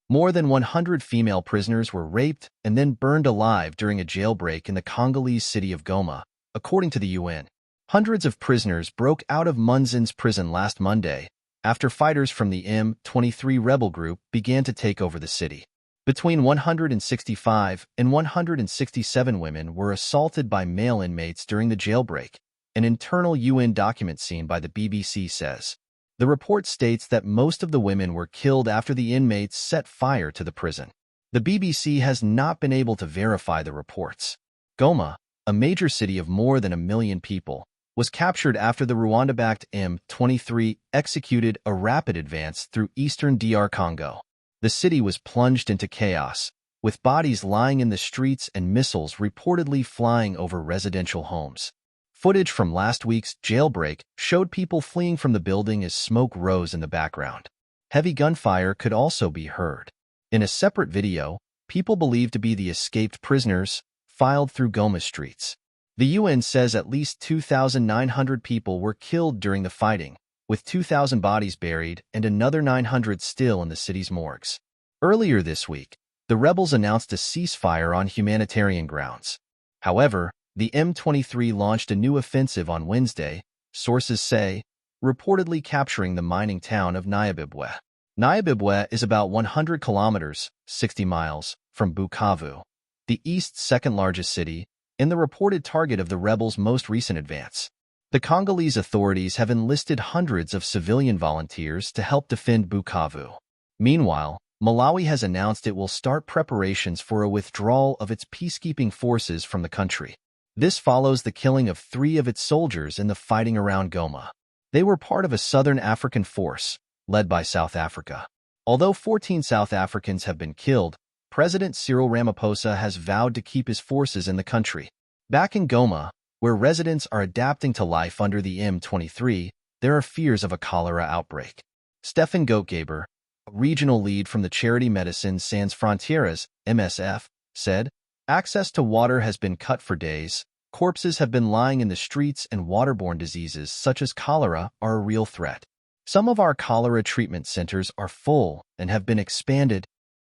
More than 100 female prisoners were raped and then burned alive during a jailbreak in the Congolese city of Goma, according to the UN. Hundreds of prisoners broke out of Munzin's prison last Monday after fighters from the M23 rebel group began to take over the city. Between 165 and 167 women were assaulted by male inmates during the jailbreak, an internal UN document seen by the BBC says. The report states that most of the women were killed after the inmates set fire to the prison. The BBC has not been able to verify the reports. Goma, a major city of more than 1 million people, was captured after the Rwanda-backed M23 executed a rapid advance through eastern DR Congo. The city was plunged into chaos, with bodies lying in the streets and missiles reportedly flying over residential homes. Footage from last week's jailbreak showed people fleeing from the building as smoke rose in the background. Heavy gunfire could also be heard. In a separate video, people believed to be the escaped prisoners filed through Goma streets. The UN says at least 2,900 people were killed during the fighting, with 2,000 bodies buried and another 900 still in the city's morgues. Earlier this week, the rebels announced a ceasefire on humanitarian grounds. However, the M23 launched a new offensive on Wednesday, sources say, reportedly capturing the mining town of Nyabibwe. Nyabibwe is about 100 kilometers, 60 miles, from Bukavu, the east's second-largest city, and the reported target of the rebels' most recent advance. The Congolese authorities have enlisted hundreds of civilian volunteers to help defend Bukavu. Meanwhile, Malawi has announced it will start preparations for a withdrawal of its peacekeeping forces from the country. This follows the killing of 3 of its soldiers in the fighting around Goma. They were part of a southern African force, led by South Africa. Although 14 South Africans have been killed, President Cyril Ramaphosa has vowed to keep his forces in the country. Back in Goma, where residents are adapting to life under the M23, there are fears of a cholera outbreak. Stefan Goetgeber, a regional lead from the charity Medicine Sans Frontieres, MSF, said, "Access to water has been cut for days, corpses have been lying in the streets, and waterborne diseases such as cholera are a real threat. Some of our cholera treatment centers are full and have been expanded,